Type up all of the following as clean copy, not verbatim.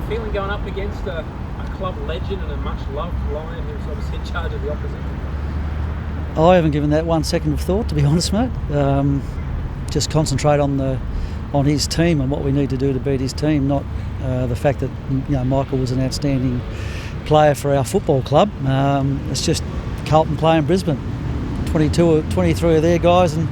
feeling going up against a club legend and a much-loved Lion who's obviously in charge of the opposition? I haven't given that 1 second of thought, to be honest, mate. Just concentrate on his team and what we need to do to beat his team, not the fact that Michael was an outstanding player for our football club. It's just Carlton playing Brisbane. 23 of their guys and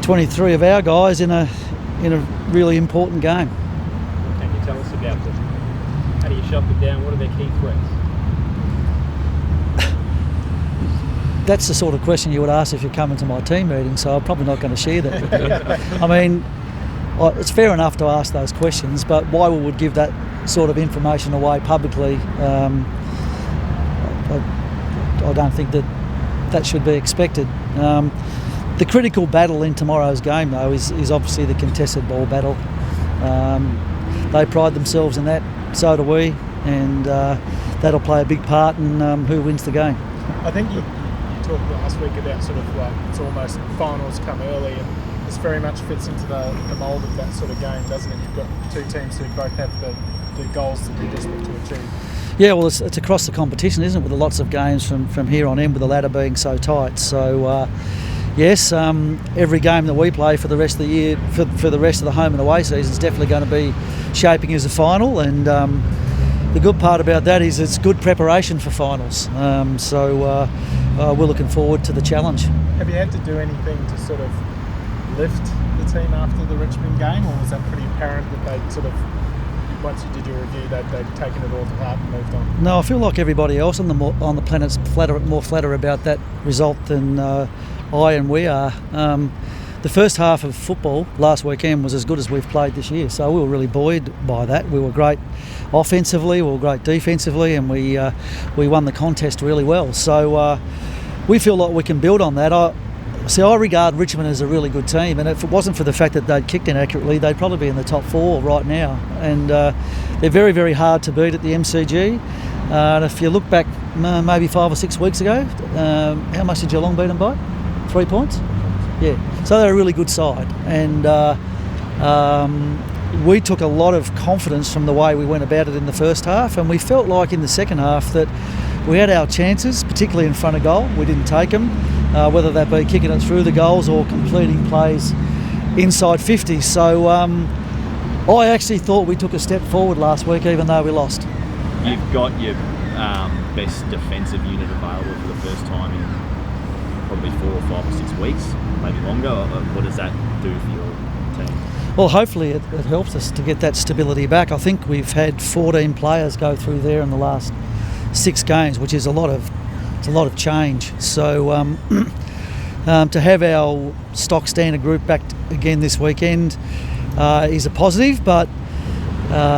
23 of our guys in a really important game. What can you tell us about them? How do you shut them down? What are their key threats? That's the sort of question you would ask if you're coming to my team meeting, so I'm probably not going to share that with you. I mean, it's fair enough to ask those questions, but why we would give that sort of information away publicly, I don't think that should be expected. The critical battle in tomorrow's game, though, is obviously the contested ball battle. They pride themselves in that, so do we, and that'll play a big part in who wins the game. I think you talked last week about sort of like it's almost finals come early, and this very much fits into the mould of that sort of game, doesn't it? You've got two teams who both have the goals that they're desperate to achieve. Yeah, well, it's across the competition, isn't it, with lots of games from here on in, with the ladder being so tight. So, yes, every game that we play for the rest of the year, for the rest of the home and away season, is definitely going to be shaping as a final. And the good part about that is it's good preparation for finals. So we're looking forward to the challenge. Have you had to do anything to sort of lift the team after the Richmond game, or was that pretty apparent that they'd sort of, once you did your review, they'd taken it all to heart and moved on? No, I feel like everybody else on the planet's more flatter about that result than I and we are. The first half of football last weekend was as good as we've played this year, so we were really buoyed by that. We were great offensively, we were great defensively, and we won the contest really well. So we feel like we can build on that. I regard Richmond as a really good team, and if it wasn't for the fact that they'd kicked inaccurately, they'd probably be in the top 4 right now. And they're very, very hard to beat at the MCG. And if you look back maybe 5 or 6 weeks ago, how much did Geelong beat them by? 3 points? Yeah. So they're a really good side. And we took a lot of confidence from the way we went about it in the first half, and we felt like in the second half that we had our chances, particularly in front of goal. We didn't take them. Whether that be kicking it through the goals or completing plays inside 50. So I actually thought we took a step forward last week, even though we lost. You've got your best defensive unit available for the first time in probably 4 or 5 or 6 weeks, maybe longer. What does that do for your team? Well, hopefully it helps us to get that stability back. I think we've had 14 players go through there in the last 6 games, which is a lot of change. So to have our stock standard group back again this weekend is a positive, but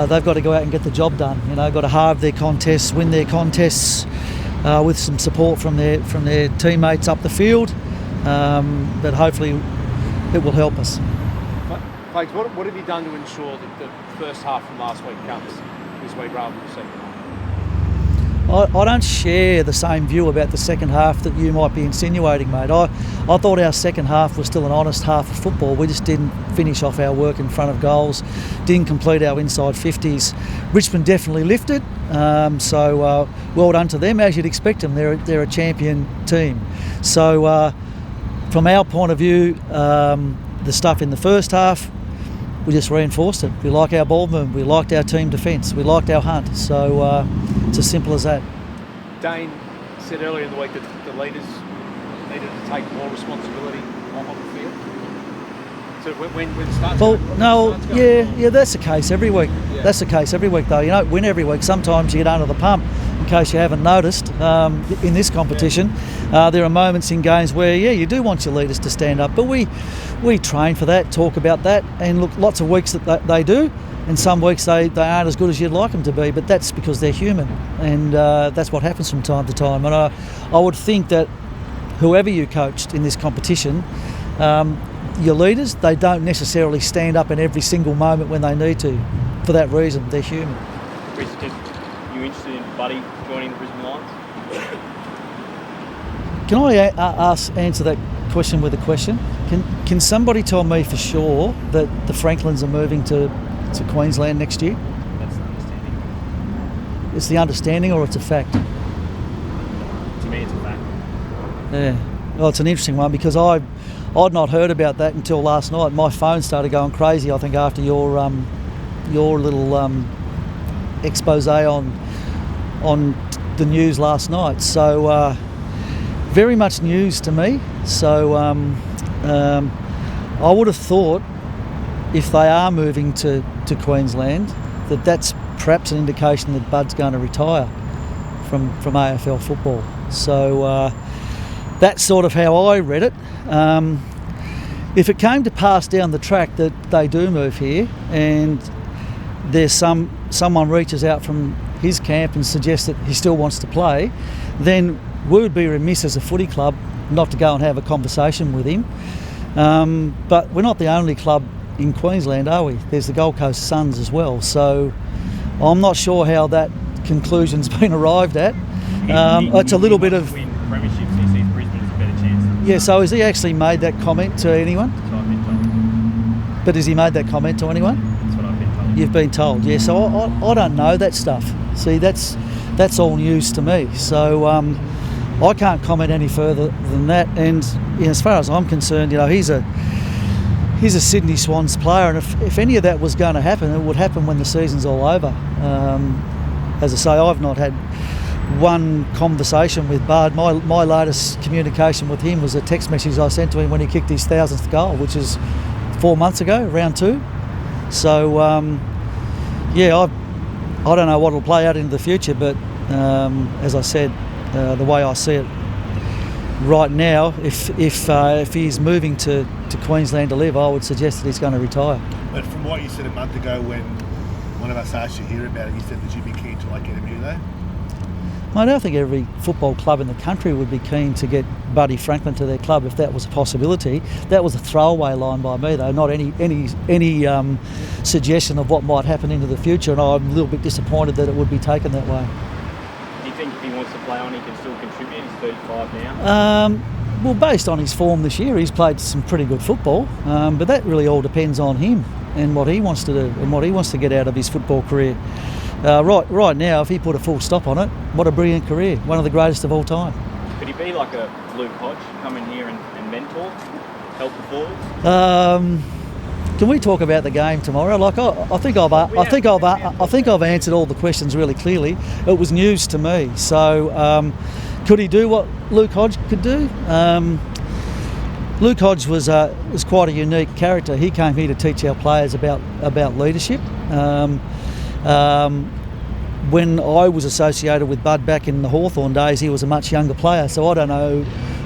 they've got to go out and get the job done. Got to halve their contests, win their contests with some support from their teammates up the field. But hopefully it will help us. Fags, what have you done to ensure that the first half from last week comes this week rather than the second half? I don't share the same view about the second half that you might be insinuating, mate. I thought our second half was still an honest half of football. We just didn't finish off our work in front of goals, didn't complete our inside 50s. Richmond definitely lifted, so well done to them, as you'd expect them. They're a champion team. So from our point of view, the stuff in the first half, we just reinforced it. We like our ball movement, we liked our team defence, we liked our hunt. So it's as simple as that. Dane said earlier in the week that the leaders needed to take more responsibility on the field. So when it starts... Well, yeah, that's the case every week. Yeah. That's the case every week, though. You don't win every week. Sometimes you get under the pump, in case you haven't noticed, in this competition. There are moments in games where, you do want your leaders to stand up. But we train for that, talk about that, and look, lots of weeks that they do. And some weeks they aren't as good as you'd like them to be, but that's because they're human, and that's what happens from time to time. And I would think that whoever you coached in this competition, your leaders, they don't necessarily stand up in every single moment when they need to. For that reason, they're human. Chris, are you interested in Buddy joining the Brisbane Lions? Can I answer that question with a question? Can somebody tell me for sure that the Franklins are moving to Queensland next year? That's the understanding. it's the understanding or it's a fact? To me, it's a fact. Yeah. Well, it's an interesting one because I'd not heard about that until last night. My phone started going crazy, I think, after your little expose on the news last night. So very much news to me. So I would have thought if they are moving to Queensland, that's perhaps an indication that Bud's going to retire from AFL football. So that's sort of how I read it. If it came to pass down the track that they do move here and there's someone reaches out from his camp and suggests that he still wants to play, then we would be remiss as a footy club not to go and have a conversation with him. But we're not the only club in Queensland, are we? There's the Gold Coast Suns as well. So I'm not sure how that conclusion's been arrived at. It's a little bit of... Win premierships, he sees Brisbane as a better chance. Yeah, so has he actually made that comment to anyone? That's what I've been told. But has he made that comment to anyone? That's what I've been told. You've been told, yeah. So I don't know that stuff. See, that's all news to me. So I can't comment any further than that. And as far as I'm concerned, he's a Sydney Swans player, and if any of that was going to happen, it would happen when the season's all over. As I say, I've not had one conversation with Bard. My latest communication with him was a text message I sent to him when he kicked his 1,000th goal, which is 4 months ago, round 2. So, I don't know what will play out into the future, but as I said, the way I see it right now, if he's moving to Queensland to live, I would suggest that he's going to retire. But from what you said a month ago when one of us asked you here about it, you said that you'd be keen to get him here though? I don't think every football club in the country would be keen to get Buddy Franklin to their club if that was a possibility. That was a throwaway line by me, though, not any suggestion of what might happen into the future, and I'm a little bit disappointed that it would be taken that way. Do you think if he wants to play on, he can still contribute? He's 35 now. Well, based on his form this year, he's played some pretty good football, but that really all depends on him and what he wants to do and what he wants to get out of his football career. Right now, if he put a full stop on it, what a brilliant career, one of the greatest of all time. Could he be like a Luke Hodge, come in here and mentor, help the forwards? Can we talk about the game tomorrow? I think I've answered all the questions really clearly. It was news to me. So could he do what Luke Hodge could do? Luke Hodge was quite a unique character. He came here to teach our players about leadership. When I was associated with Bud back in the Hawthorn days, he was a much younger player, so I don't know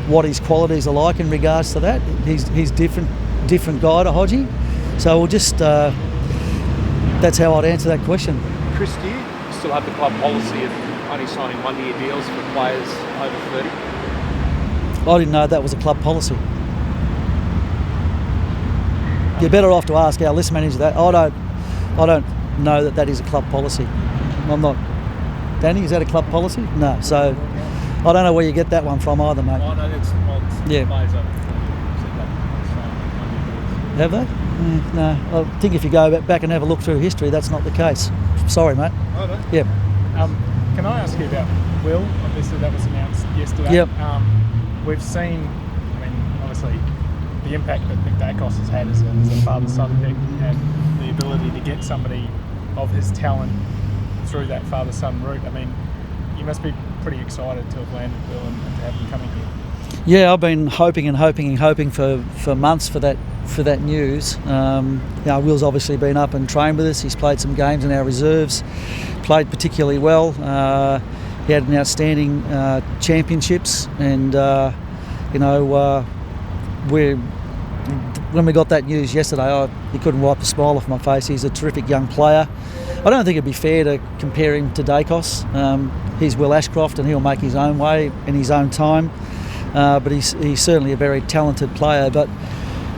what his qualities are like in regards to that. He's different guy to Hodgie, so we'll just that's how I'd answer that question. Chris, do you still have the club policy of only signing 1-year deals for players over 30? I didn't know that was a club policy. You're better off to ask our list manager that. I don't know that is a club policy. I'm not. Danny, is that a club policy? No. So I don't know where you get that one from either, mate. Oh, no, that's Yeah. players over 30. Have they? No. I think if you go back and have a look through history, that's not the case. Sorry, mate. Oh, no. Yep. Can I ask you about Will? Obviously, that was announced yesterday. Yep. We've seen, obviously, the impact that Nick Dacos has had as a father-son pick and the ability to get somebody of his talent through that father-son route. You must be pretty excited to have landed Will and to have him coming here. Yeah, I've been hoping for months for that news. Will's obviously been up and trained with us. He's played some games in our reserves, played particularly well. He had an outstanding championships, and when we got that news yesterday, he couldn't wipe the smile off my face. He's a terrific young player. I don't think it'd be fair to compare him to Dacos. He's Will Ashcroft, and he'll make his own way in his own time. But he's certainly a very talented player. But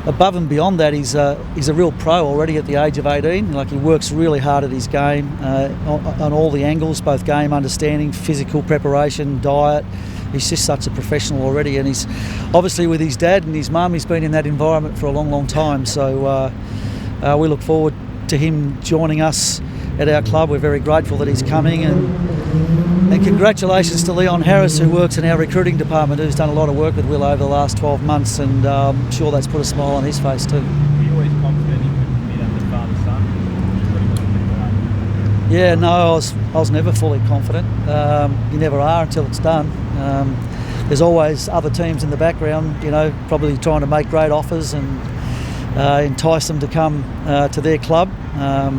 above and beyond that, he's a real pro already at the age of 18. He works really hard at his game on all the angles, both game understanding, physical preparation, diet. He's just such a professional already, and he's obviously with his dad and his mum. He's been in that environment for a long, long time. So we look forward to him joining us at our club. We're very grateful that he's coming, and And congratulations to Leon Harris, who works in our recruiting department, who's done a lot of work with Will over the last 12 months, and I'm sure that's put a smile on his face too. Were you always confident he would be under father-son? Yeah, no, I was never fully confident. You never are until it's done. There's always other teams in the background, probably trying to make great offers and entice them to come to their club. No,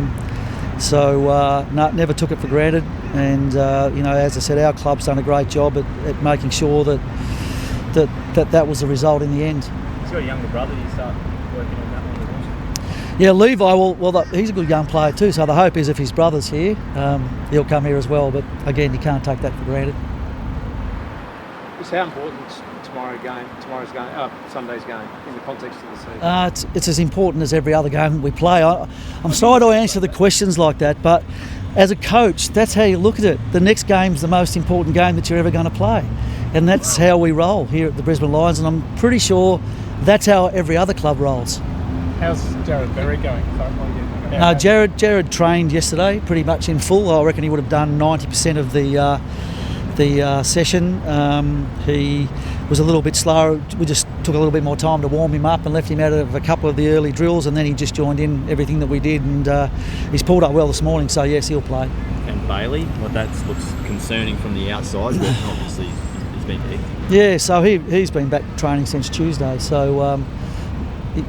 never took it for granted. And as I said, our club's done a great job at making sure that was the result in the end. He's got a younger brother. You start working on that one. Yeah, Levi. Well, he's a good young player too. So the hope is if his brother's here, he'll come here as well. But again, you can't take that for granted. Just how important is Sunday's game in the context of the season? It's as important as every other game we play. I'm sorry to answer the questions like that, but as a coach, that's how you look at it. The next game's the most important game that you're ever going to play, and that's how we roll here at the Brisbane Lions, and I'm pretty sure that's how every other club rolls. How's Jared Berry going? Jared trained yesterday pretty much in full. I reckon he would have done 90% of the session. He was a little bit slower. We just took a little bit more time to warm him up and left him out of a couple of the early drills, and then he just joined in everything that we did, and he's pulled up well this morning, so yes, he'll play. And Bailey, that looks concerning from the outside, but obviously he's been picked. Yeah, so he's been back training since Tuesday, so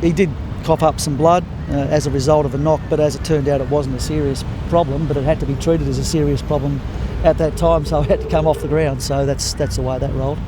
he did cough up some blood as a result of a knock, but as it turned out it wasn't a serious problem, but it had to be treated as a serious problem at that time, so it had to come off the ground, so that's the way that rolled.